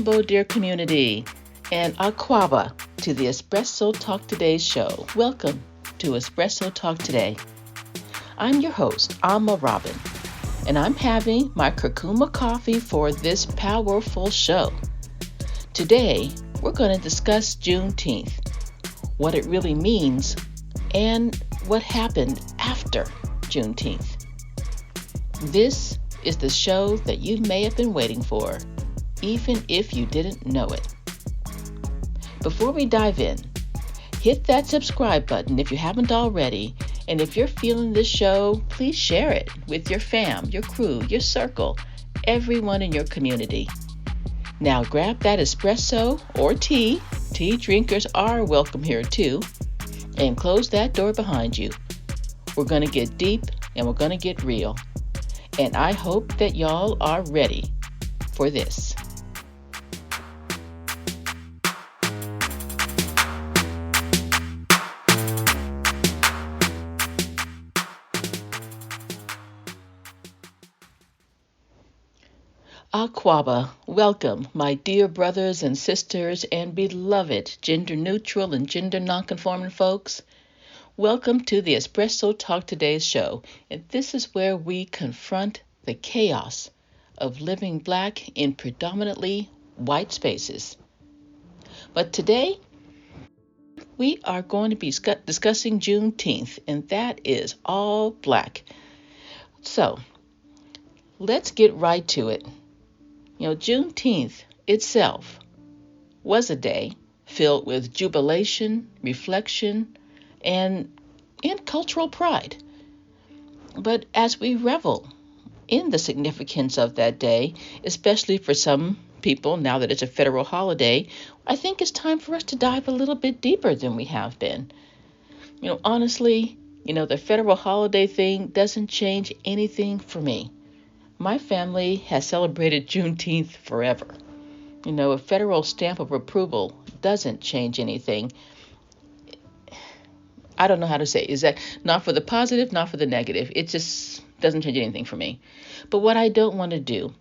Mambo, dear community, and Aquaba to the Espresso Talk Today show. Welcome to Espresso Talk Today. I'm your host, Alma Robin, and I'm having my curcuma coffee for this powerful show. Today, we're going to discuss Juneteenth, what it really means, and what happened after Juneteenth. This is the show that you may have been waiting for, even if you didn't know it. Before we dive in, hit that subscribe button if you haven't already, and if you're feeling this show, please share it with your fam, your crew, your circle, everyone in your community. Now grab that espresso or tea drinkers are welcome here too, and close that door behind you. We're going to get deep and we're going to get real, and I hope that y'all are ready for this. Aquaba, welcome, my dear brothers and sisters and beloved gender-neutral and gender-nonconforming folks. Welcome to the Espresso Talk Today show, and this is where we confront the chaos of living Black in predominantly white spaces. But today, we are going to be discussing Juneteenth, and that is all Black. So, let's get right to it. Juneteenth itself was a day filled with jubilation, reflection, and cultural pride. But as we revel in the significance of that day, especially for some people, now that it's a federal holiday, I think it's time for us to dive a little bit deeper than we have been. Honestly, the federal holiday thing doesn't change anything for me. My family has celebrated Juneteenth forever. A federal stamp of approval doesn't change anything. I don't know how to say. Is that not for the positive, not for the negative? It just doesn't change anything for me. But what I don't want to do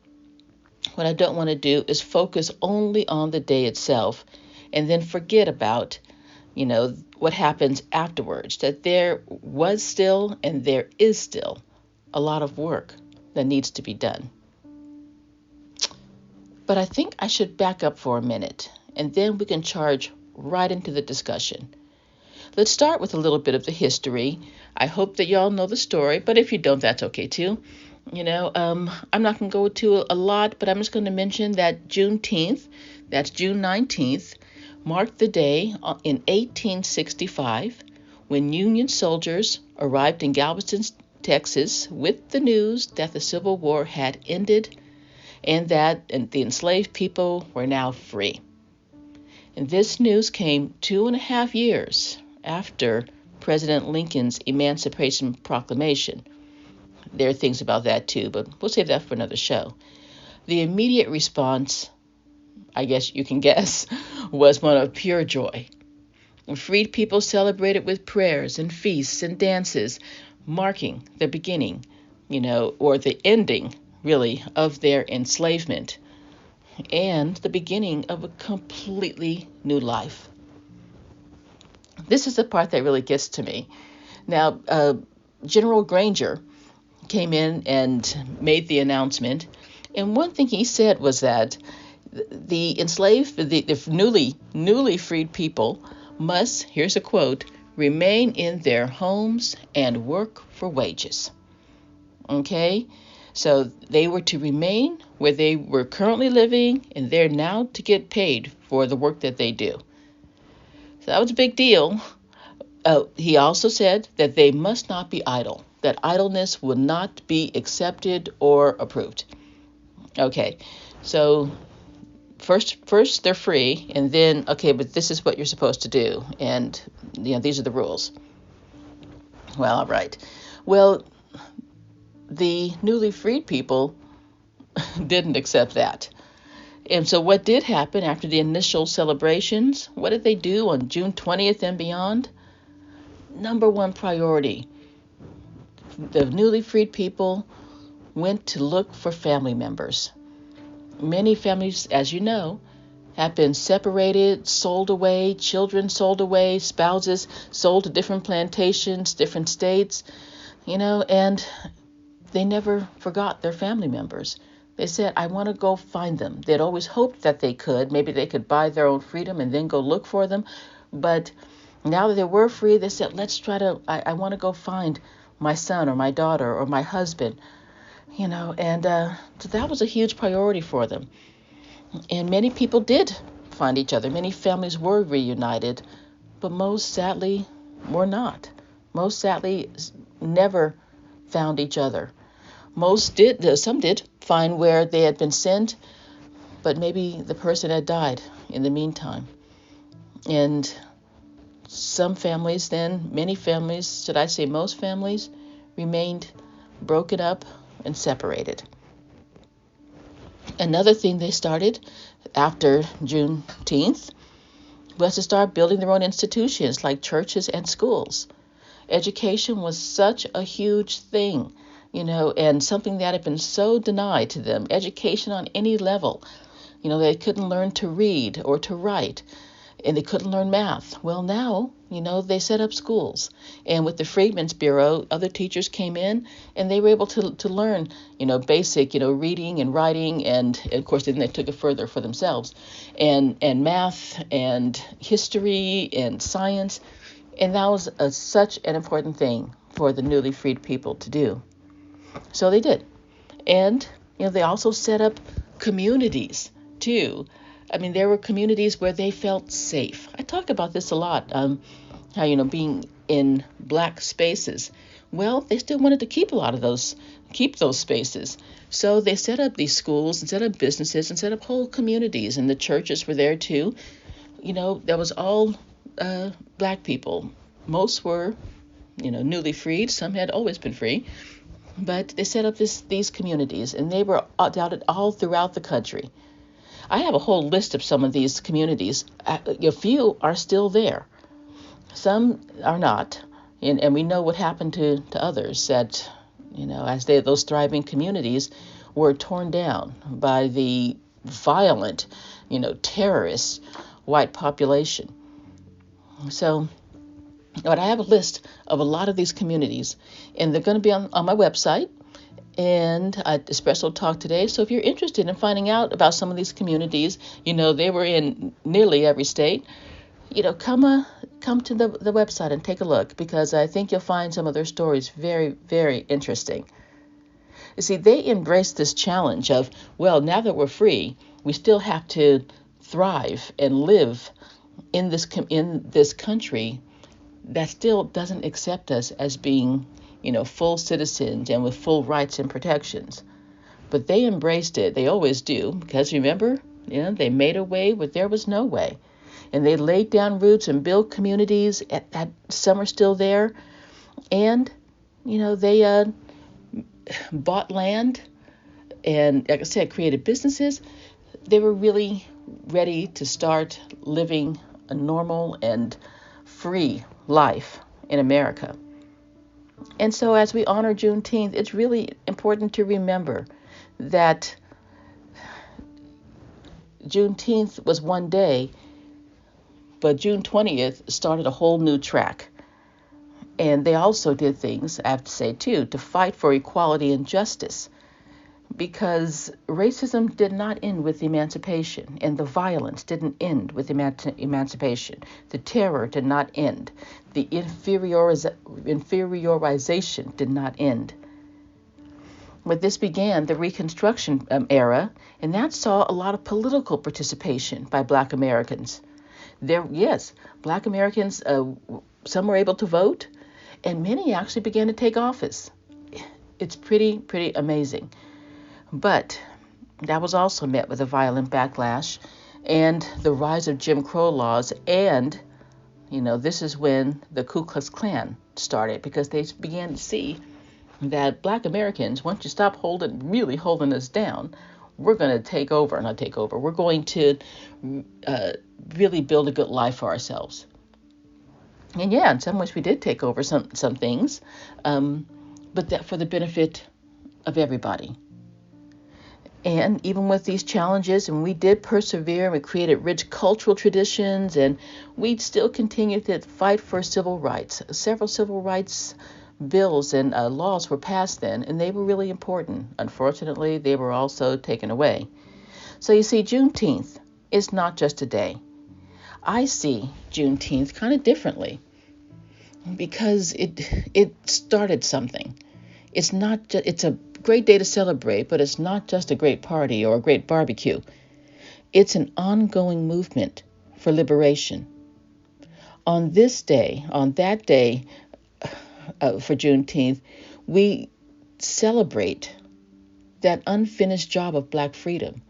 is focus only on the day itself and then forget about, what happens afterwards, that there was still and there is still a lot of work that needs to be done. But I think I should back up for a minute, and then we can charge right into the discussion. Let's start with a little bit of the history. I hope that y'all know the story, but if you don't, that's okay too. I'm not going to go to a lot, but I'm just going to mention that Juneteenth, that's June 19th, marked the day in 1865 when Union soldiers arrived in Galveston, Texas, with the news that the Civil War had ended and that the enslaved people were now free. And this news came 2.5 years after President Lincoln's Emancipation Proclamation. There are things about that too, but we'll save that for another show. The immediate response, I guess you can guess, was one of pure joy. Freed people celebrated with prayers and feasts and dances, marking the beginning, or the ending, really, of their enslavement and the beginning of a completely new life. This is the part that really gets to me. Now, General Granger came in and made the announcement, and one thing he said was that the enslaved, the newly freed people must, here's a quote, remain in their homes and work for wages. Okay? So they were to remain where they were currently living, and they're now to get paid for the work that they do. So that was a big deal. He also said that they must not be idle, that idleness will not be accepted or approved. Okay, so first they're free, and then, okay, but this is what you're supposed to do, and these are the rules. Well, all right. Well, the newly freed people didn't accept that. And so what did happen after the initial celebrations? What did they do on June 20th and beyond? Number one priority. The newly freed people went to look for family members. Many families, as you know, have been separated, sold away, children sold away, spouses sold to different plantations, different states, and they never forgot their family members. They said, I want to go find them. They'd always hoped that they could. Maybe they could buy their own freedom and then go look for them. But now that they were free, they said, I want to go find my son or my daughter or my husband, and so that was a huge priority for them. And many people did find each other. Many families were reunited, but most sadly were not. Most sadly never found each other. Some did find where they had been sent, but maybe the person had died in the meantime. And many families, should I say most families, remained broken up and separated. Another thing they started after Juneteenth was to start building their own institutions like churches and schools. Education was such a huge thing, and something that had been so denied to them. Education on any level. They couldn't learn to read or to write, and they couldn't learn math. Well, now, they set up schools. And with the Freedmen's Bureau, other teachers came in, and they were able to learn, basic, reading and writing, and of course, then they took it further for themselves, and math and history and science. And that was such an important thing for the newly freed people to do. So they did. And, they also set up communities, too. I mean, there were communities where they felt safe. I talk about this a lot, how, being in black spaces. Well, they still wanted to keep those spaces. So they set up these schools and set up businesses and set up whole communities. And the churches were there, too. That was all black people. Most were, newly freed. Some had always been free. But they set up these communities, and they were dotted all throughout the country. I have a whole list of some of these communities. A few are still there. Some are not. And we know what happened to others that, as those thriving communities were torn down by the violent, terrorist white population. So, but I have a list of a lot of these communities, and they're going to be on my website. And I had a special talk today. So if you're interested in finding out about some of these communities, they were in nearly every state, come to the website and take a look, because I think you'll find some of their stories very, very interesting. You see, they embraced this challenge of, well, now that we're free, we still have to thrive and live in this country that still doesn't accept us as being full citizens and with full rights and protections. But they embraced it. They always do, because remember, they made a way where there was no way. And they laid down roots and built communities that some are still there. And, they bought land and, like I said, created businesses. They were really ready to start living a normal and free life in America. And so as we honor Juneteenth, it's really important to remember that Juneteenth was one day, but June 20th started a whole new track. And they also did things, I have to say too, to fight for equality and justice, because racism did not end with emancipation, and the violence didn't end with emancipation. The terror did not end. The inferiorization did not end. But this began the Reconstruction era, and that saw a lot of political participation by Black Americans. Black Americans, some were able to vote, and many actually began to take office. It's pretty amazing. But that was also met with a violent backlash and the rise of Jim Crow laws. And, this is when the Ku Klux Klan started, because they began to see that Black Americans, once you stop really holding us down, we're going to not take over. We're going to really build a good life for ourselves. And in some ways we did take over some things, but that for the benefit of everybody. And even with these challenges, and we did persevere, we created rich cultural traditions, and we still continue to fight for civil rights. Several civil rights bills and laws were passed then, and they were really important. Unfortunately, they were also taken away. So you see, Juneteenth is not just a day. I see Juneteenth kind of differently because it started something. It's a great day to celebrate, but it's not just a great party or a great barbecue. It's an ongoing movement for liberation. On that day for Juneteenth, we celebrate that unfinished job of Black freedom.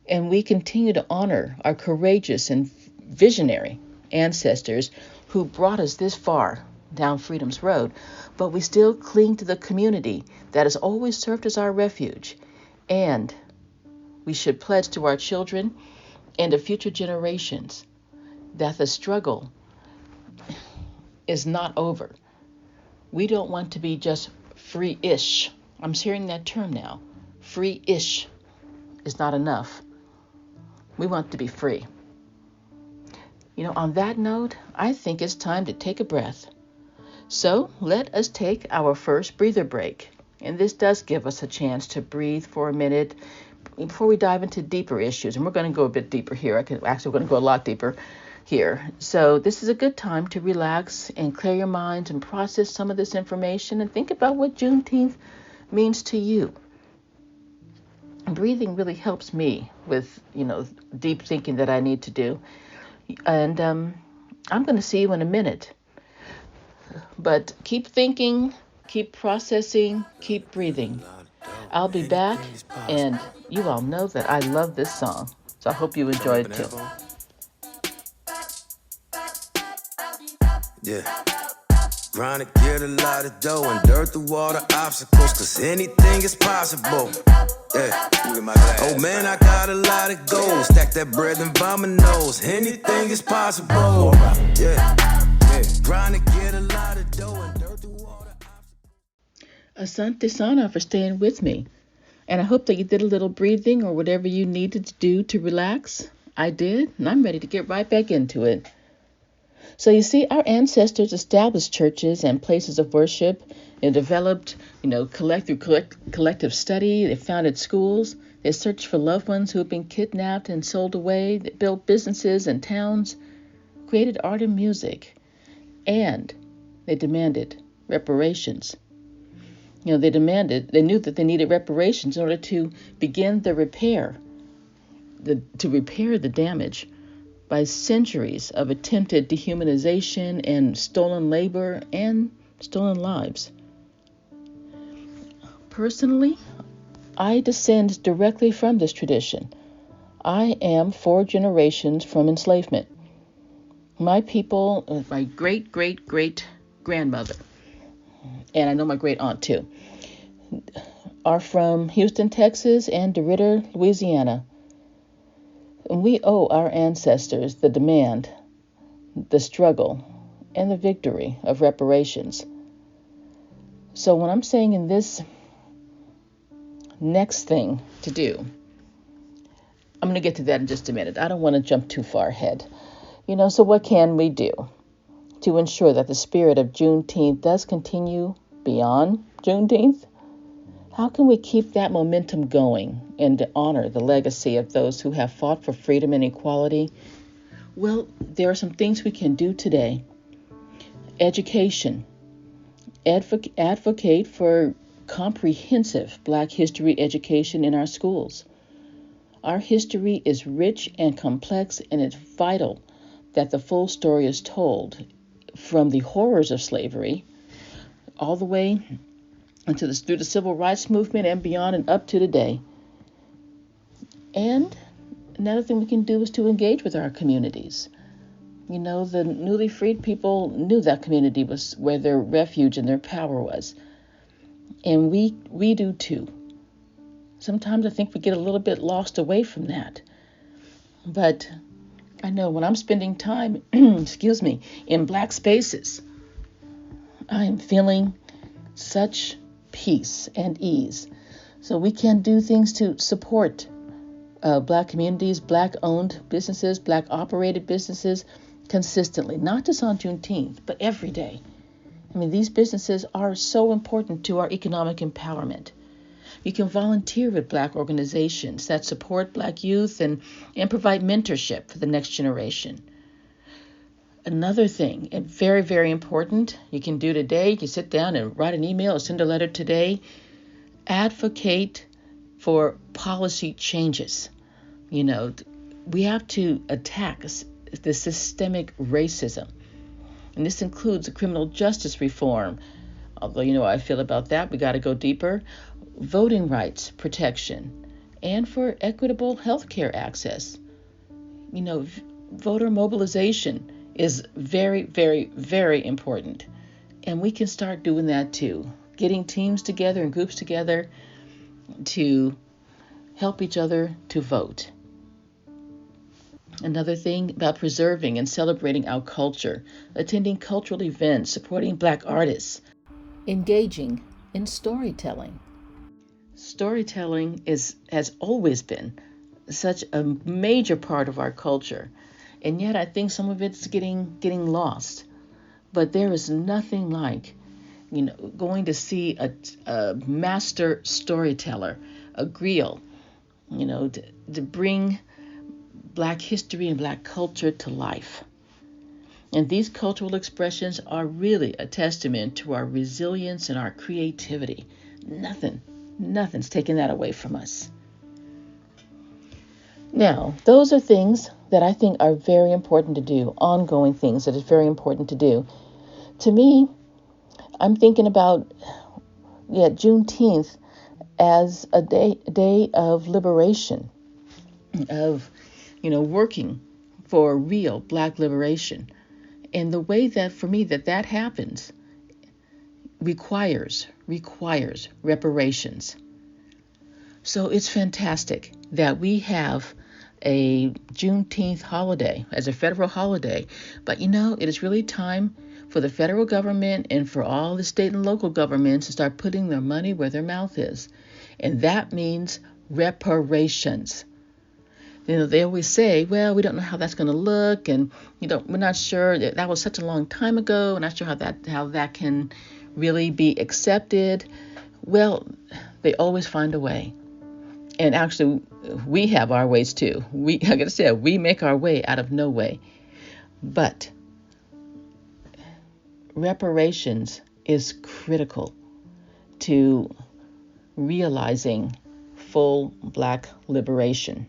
And we continue to honor our courageous and visionary ancestors who brought us this far down freedom's road, but we still cling to the community that has always served as our refuge. And we should pledge to our children and to future generations that the struggle is not over. We don't want to be just free-ish. I'm hearing that term now. Free-ish is not enough. We want to be free. On that note, I think it's time to take a breath. So let us take our first breather break. And this does give us a chance to breathe for a minute before we dive into deeper issues. And we're going to go a bit deeper here. We're going to go a lot deeper here. So this is a good time to relax and clear your minds and process some of this information and think about what Juneteenth means to you. Breathing really helps me with, deep thinking that I need to do. And I'm going to see you in a minute. But keep thinking, keep processing, keep breathing. I'll be back, and you all know that I love this song. So I hope you enjoy it too. Yeah. Trying to get a lot of dough and dirt through all the obstacles, cause anything is possible. Yeah. Oh man, I got a lot of gold. Stack that bread and vomit nose. Anything is possible. Yeah. Trying to get a lot of dough and dirt through all the obstacles. Asante Sana for staying with me. And I hope that you did a little breathing or whatever you needed to do to relax. I did, and I'm ready to get right back into it. So you see, our ancestors established churches and places of worship and developed, collective study. They founded schools. They searched for loved ones who had been kidnapped and sold away. They built businesses and towns, created art and music, and they demanded reparations. They knew that they needed reparations in order to begin the repair, to repair the damage by centuries of attempted dehumanization and stolen labor and stolen lives. Personally, I descend directly from this tradition. I am 4 generations from enslavement. My people, my great-great-great-grandmother, and I know my great-aunt too, are from Houston, Texas, and DeRidder, Louisiana. And we owe our ancestors the demand, the struggle, and the victory of reparations. So what I'm saying in this next thing to do, I'm going to get to that in just a minute. I don't want to jump too far ahead. So what can we do to ensure that the spirit of Juneteenth does continue beyond Juneteenth? How can we keep that momentum going and honor the legacy of those who have fought for freedom and equality? Well, there are some things we can do today. Education. Advocate for comprehensive Black history education in our schools. Our history is rich and complex, and it's vital that the full story is told, from the horrors of slavery all the way through the civil rights movement and beyond and up to today. And another thing we can do is to engage with our communities. The newly freed people knew that community was where their refuge and their power was. And we do too. Sometimes I think we get a little bit lost away from that. But I know when I'm spending time, in Black spaces, I am feeling such peace and ease, So we can do things to support Black communities, Black-owned businesses, Black-operated businesses consistently, not just on Juneteenth, but every day. I mean, these businesses are so important to our economic empowerment. You can volunteer with Black organizations that support Black youth and provide mentorship for the next generation. Another thing, and very, very important, you can do today, you can sit down and write an email or send a letter today, advocate for policy changes. You know, we have to attack the systemic racism. And this includes criminal justice reform. Although, you know how I feel about that, we got to go deeper. Voting rights protection, and for equitable health care access. You know, voter mobilization is very, very, very important. And we can start doing that too. Getting teams together and groups together to help each other to vote. Another thing about preserving and celebrating our culture, attending cultural events, supporting Black artists, engaging in storytelling. Storytelling has always been such a major part of our culture, and yet I think some of it's getting lost. But there is nothing like, you know, going to see a master storyteller, a griot, you know, to bring Black history and Black culture to life. And these cultural expressions are really a testament to our resilience and our creativity. Nothing's taking that away from us. Now, those are things that I think are very important to do, ongoing things that is very important to do. To me, I'm thinking about Juneteenth as a day of liberation, of, you know, working for real Black liberation. And the way that, for me, that happens requires reparations. So it's fantastic that we have a Juneteenth holiday as a federal holiday. But, you know, it is really time for the federal government and for all the state and local governments to start putting their money where their mouth is. And that means reparations. You know, they always say, well, we don't know how that's going to look, and we're not sure. That was such a long time ago. We're not sure how that can really be accepted. Well, they always find a way. And actually, we have our ways too. I gotta say, we make our way out of no way. But reparations is critical to realizing full Black liberation.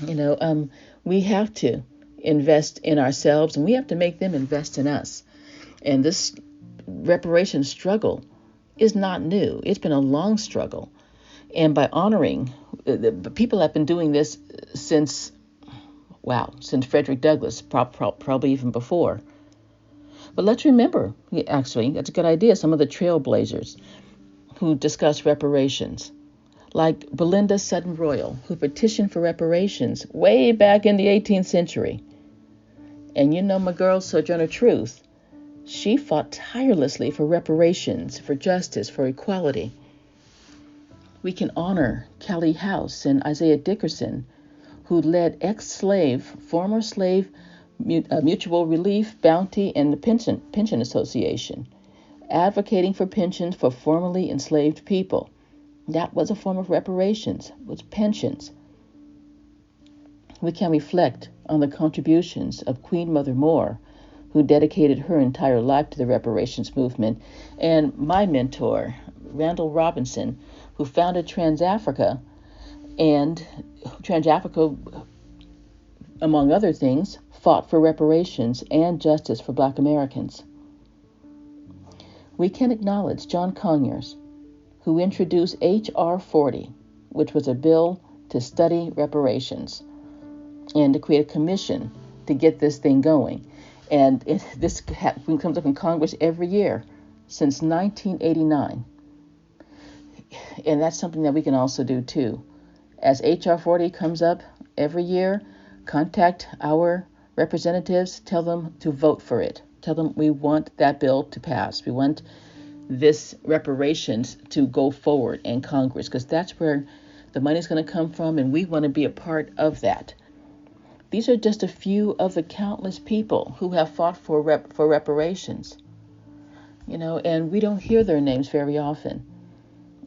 You know, we have to invest in ourselves, and we have to make them invest in us. And this reparation struggle is not new. It's been a long struggle. And by honoring, the people have been doing this since Frederick Douglass, probably even before. But let's remember, actually, that's a good idea, some of the trailblazers who discussed reparations, like Belinda Sutton Royal, who petitioned for reparations way back in the 18th century. And you know my girl, Sojourner Truth, she fought tirelessly for reparations, for justice, for equality. We can honor Callie House and Isaiah Dickerson, who led ex-slave, former slave Mutual Relief, Bounty, and the Pension Association, advocating for pensions for formerly enslaved people. That was a form of reparations, was pensions. We can reflect on the contributions of Queen Mother Moore, who dedicated her entire life to the reparations movement, and my mentor, Randall Robinson, who founded Trans-Africa, and Trans-Africa, among other things, fought for reparations and justice for Black Americans. We can acknowledge John Conyers, who introduced H.R. 40, which was a bill to study reparations and to create a commission to get this thing going. And this comes up in Congress every year since 1989. And that's something that we can also do too. As H.R. 40 comes up every year, contact our representatives, tell them to vote for it. Tell them we want that bill to pass. We want this reparations to go forward in Congress, because that's where the money's going to come from, and we want to be a part of that. These are just a few of the countless people who have fought for reparations, and we don't hear their names very often,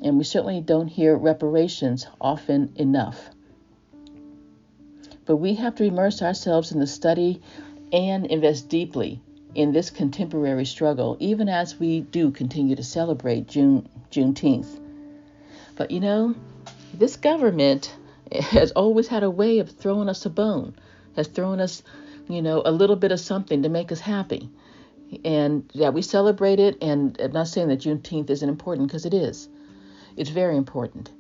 and we certainly don't hear reparations often enough. But we have to immerse ourselves in the study and invest deeply in this contemporary struggle, even as we do continue to celebrate Juneteenth. But this government has always had a way of throwing us a bone, has thrown us, a little bit of something to make us happy. And yeah, we celebrate it, and I'm not saying that Juneteenth isn't important, because it is. It's very important,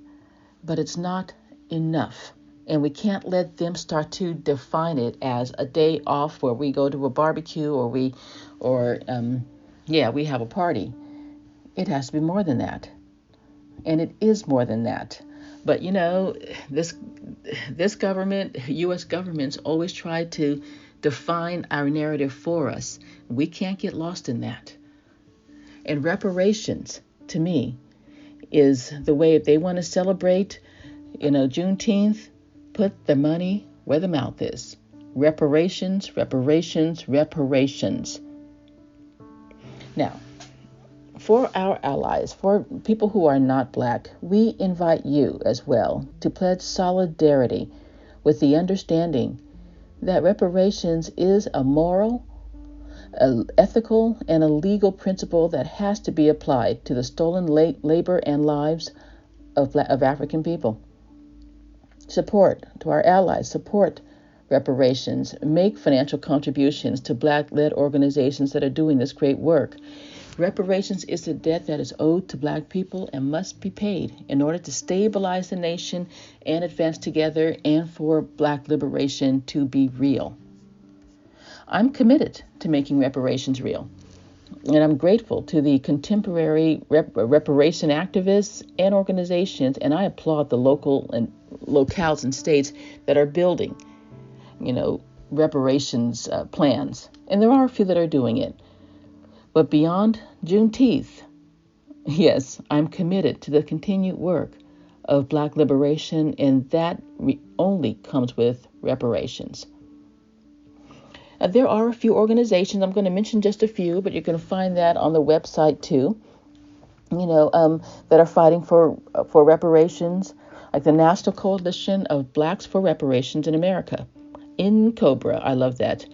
but it's not enough. And we can't let them start to define it as a day off where we go to a barbecue or we have a party. It has to be more than that. And it is more than that. But this government, U.S. government's always tried to define our narrative for us. We can't get lost in that. And reparations, to me, is the way. If they want to celebrate, Juneteenth, put the money where the mouth is. Reparations, reparations, reparations. Now, for our allies, for people who are not Black, we invite you as well to pledge solidarity with the understanding that reparations is a moral, a ethical, and a legal principle that has to be applied to the stolen labor and lives of African people. Support to our allies, support reparations, make financial contributions to Black-led organizations that are doing this great work. Reparations is a debt that is owed to Black people and must be paid in order to stabilize the nation and advance together, and for Black liberation to be real. I'm committed to making reparations real, and I'm grateful to the contemporary reparation activists and organizations, and I applaud the locales and states that are building, reparations plans. And there are a few that are doing it. But beyond Juneteenth, yes, I'm committed to the continued work of Black liberation, and that only comes with reparations. There are a few organizations, I'm going to mention just a few, but you can find that on the website too, that are fighting for reparations, like the National Coalition of Blacks for Reparations in America, in Cobra. I love that.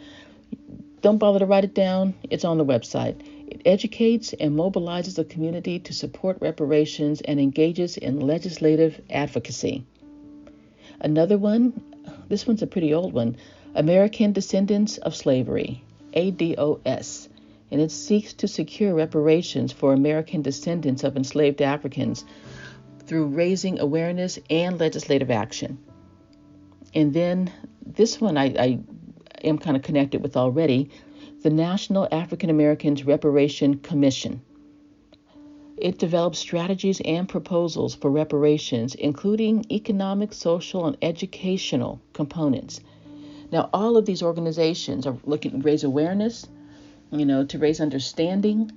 Don't bother to write it down. It's on the website. It educates and mobilizes the community to support reparations and engages in legislative advocacy. Another one, this one's a pretty old one, American Descendants of Slavery, ADOS, and it seeks to secure reparations for American descendants of enslaved Africans through raising awareness and legislative action. And then this one I am kind of connected with already, the National African Americans Reparation Commission. It develops strategies and proposals for reparations, including economic, social, and educational components. Now, all of these organizations are looking to raise awareness, to raise understanding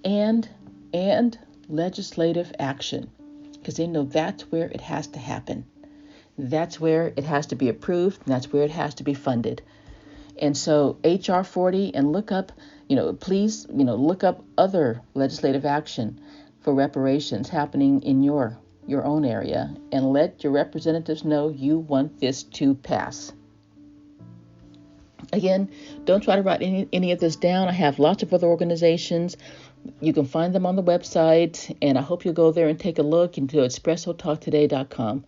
and legislative action, because they know that's where it has to happen. That's where it has to be approved, and that's where it has to be funded. And so HR 40, and look up, please, look up other legislative action for reparations happening in your own area, and let your representatives know you want this to pass. Again, don't try to write any of this down. I have lots of other organizations. You can find them on the website, and I hope you'll go there and take a look into espressotalktoday.com.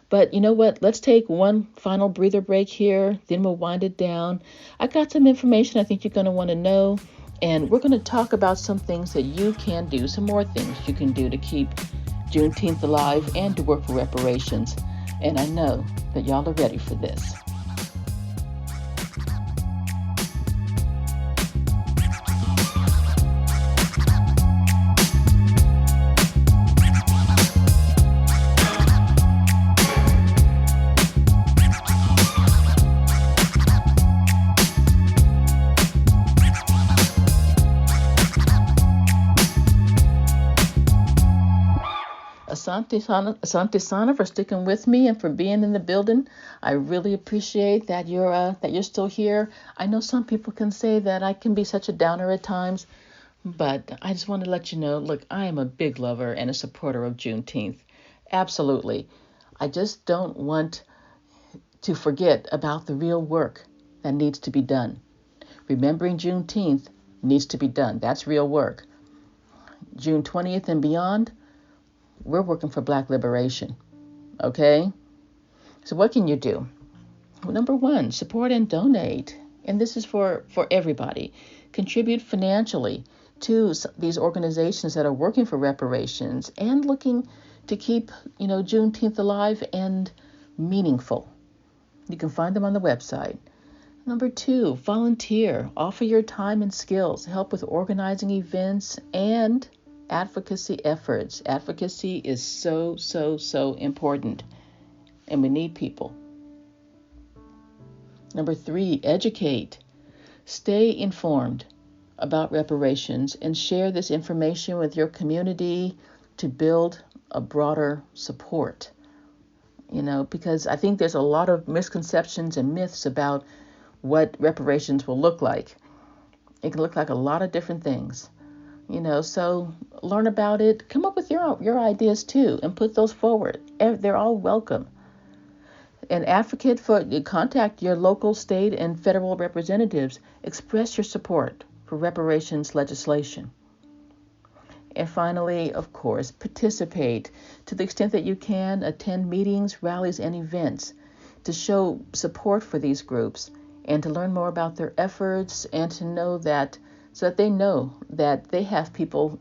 But you know what? Let's take one final breather break here, then we'll wind it down. I got some information I think you're going to want to know, and we're going to talk about some things that you can do, some more things you can do to keep Juneteenth alive and to work for reparations. And I know that y'all are ready for this. Asante Sana, for sticking with me and for being in the building. I really appreciate that you're still here. I know some people can say that I can be such a downer at times, but I just want to let you know, look, I am a big lover and a supporter of Juneteenth. Absolutely. I just don't want to forget about the real work that needs to be done. Remembering Juneteenth needs to be done. That's real work. June 20th and beyond, we're working for Black liberation. Okay? So what can you do? Well, number one, support and donate. And this is for everybody. Contribute financially to these organizations that are working for reparations and looking to keep, Juneteenth alive and meaningful. You can find them on the website. Number two, volunteer. Offer your time and skills. Help with organizing events and advocacy efforts. Advocacy is so, so, so important. And we need people. Number three, educate. Stay informed about reparations and share this information with your community to build a broader support. Because I think there's a lot of misconceptions and myths about what reparations will look like. It can look like a lot of different things. So learn about it. Come up with your ideas too and put those forward. They're all welcome. And contact your local, state, and federal representatives. Express your support for reparations legislation. And finally, of course, participate to the extent that you can. Attend meetings, rallies, and events to show support for these groups and to learn more about their efforts and to know that, so that they know that they have people,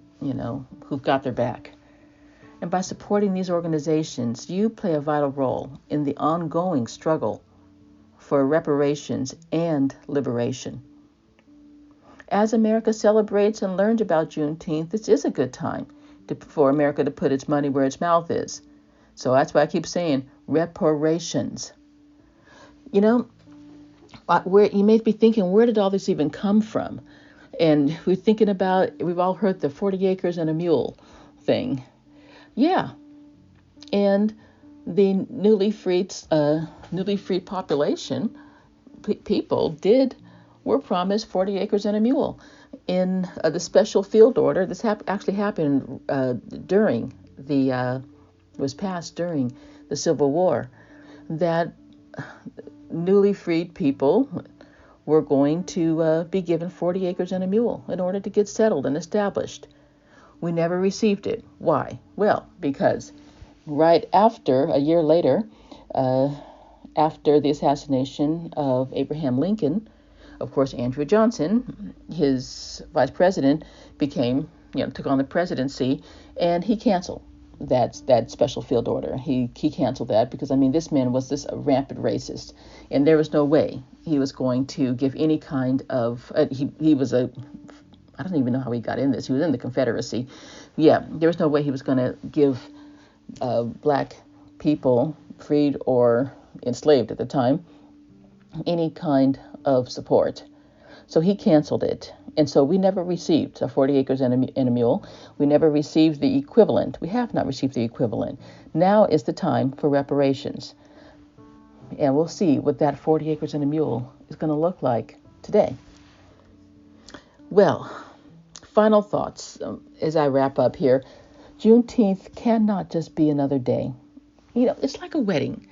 who've got their back. And by supporting these organizations, you play a vital role in the ongoing struggle for reparations and liberation. As America celebrates and learns about Juneteenth, this is a good time for America to put its money where its mouth is. So that's why I keep saying reparations. Where you may be thinking, where did all this even come from? And we've all heard the 40 acres and a mule thing. Yeah. And the newly freed population, people were promised 40 acres and a mule in the special field order. This actually happened was passed during the Civil War, that newly freed people were going to be given 40 acres and a mule in order to get settled and established. We never received it. Why? Well, because right after, a year later, after the assassination of Abraham Lincoln, of course, Andrew Johnson, his vice president, took on the presidency, and he canceled that special field order. He canceled that because, this man was a rampant racist, and there was no way he was going to give any kind of, he was I don't even know how he got in this. He was in the Confederacy. Yeah, there was no way he was going to give Black people, freed or enslaved at the time, any kind of support. So he canceled it. And so we never received 40 acres and a mule. We never received the equivalent. We have not received the equivalent. Now is the time for reparations. And we'll see what that 40 acres and a mule is going to look like today. Well, final thoughts as I wrap up here. Juneteenth cannot just be another day. It's like a wedding.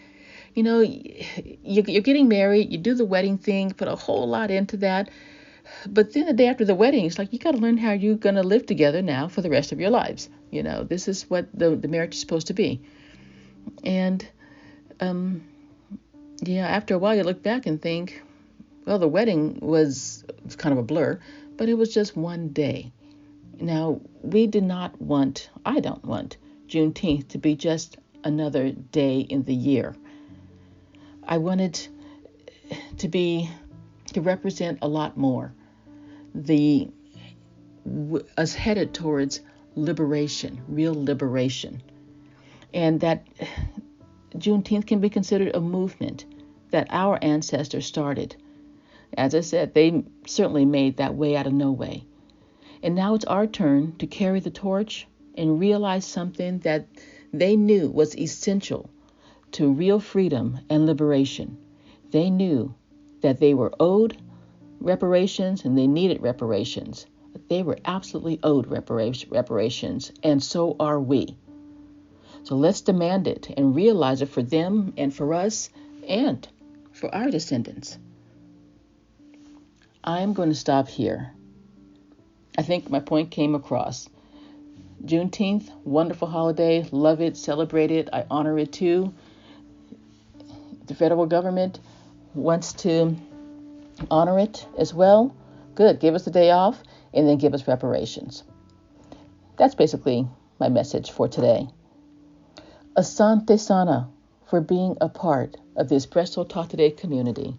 You're getting married, you do the wedding thing, put a whole lot into that. But then the day after the wedding, it's like you got to learn how you're going to live together now for the rest of your lives. This is what the marriage is supposed to be. And, after a while you look back and think, well, the wedding was kind of a blur, but it was just one day. Now, I don't want Juneteenth to be just another day in the year. I want it to represent a lot more. Us headed towards liberation, real liberation. And that Juneteenth can be considered a movement that our ancestors started. As I said, they certainly made that way out of no way. And now it's our turn to carry the torch and realize something that they knew was essential to real freedom and liberation. They knew that they were owed reparations and they needed reparations. They were absolutely owed reparations, and so are we. So let's demand it and realize it for them and for us and for our descendants. I'm going to stop here. I think my point came across. Juneteenth, wonderful holiday. Love it, celebrate it. I honor it too. The federal government wants to honor it as well. Good. Give us the day off and then give us reparations. That's basically my message for today. Asante sana for being a part of the Espresso Talk Today community.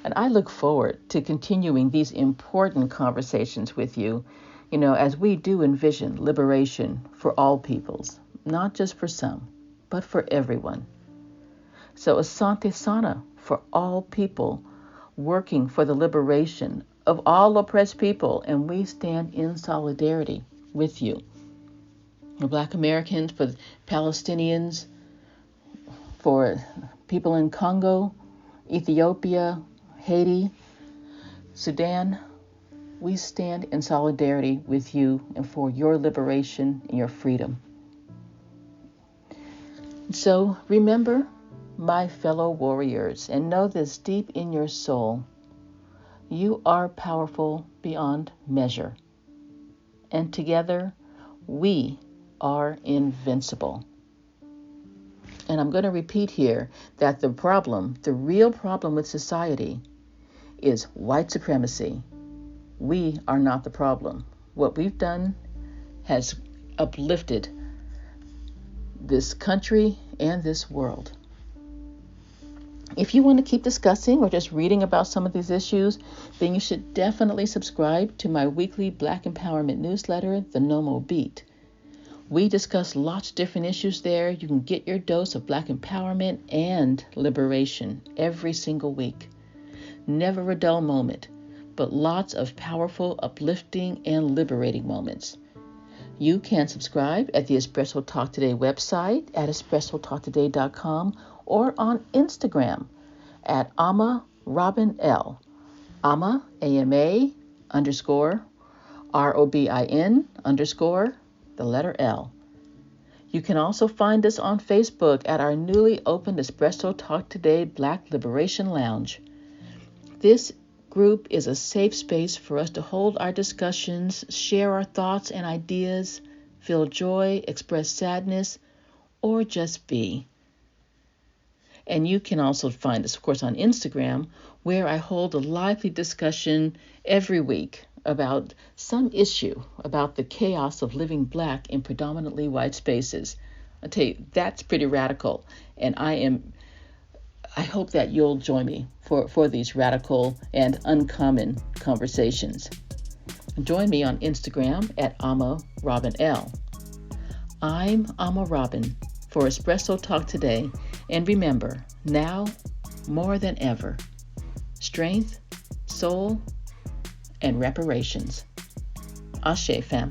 And I look forward to continuing these important conversations with you, as we do envision liberation for all peoples, not just for some, but for everyone. So Asante sana for all people working for the liberation of all oppressed people, and we stand in solidarity with you. For Black Americans, for Palestinians, for people in Congo, Ethiopia, Haiti, Sudan, we stand in solidarity with you and for your liberation and your freedom. So remember, my fellow warriors, and know this deep in your soul, you are powerful beyond measure. And together, we are invincible. And I'm going to repeat here that the real problem with society is white supremacy. We are not the problem. What we've done has uplifted this country and this world. If you want to keep discussing or just reading about some of these issues, then you should definitely subscribe to my weekly Black Empowerment newsletter, The Nomo Beat. We discuss lots of different issues there. You can get your dose of Black empowerment and liberation every single week. Never a dull moment, but lots of powerful, uplifting, and liberating moments. You can subscribe at the Espresso Talk Today website at espressotalktoday.com or on Instagram at Ama Robin L. Ama, AMA, _ ROBIN _ the letter L. You can also find us on Facebook at our newly opened Espresso Talk Today Black Liberation Lounge. This group is a safe space for us to hold our discussions, share our thoughts and ideas, feel joy, express sadness, or just be. And you can also find us, of course, on Instagram, where I hold a lively discussion every week about some issue about the chaos of living Black in predominantly white spaces. I tell you, that's pretty radical, and I hope that you'll join me for these radical and uncommon conversations. Join me on Instagram at Ama Robin L. I'm Ama Robin for Espresso Talk Today, and remember, now more than ever, strength, soul, and reparations. Ashe, fam.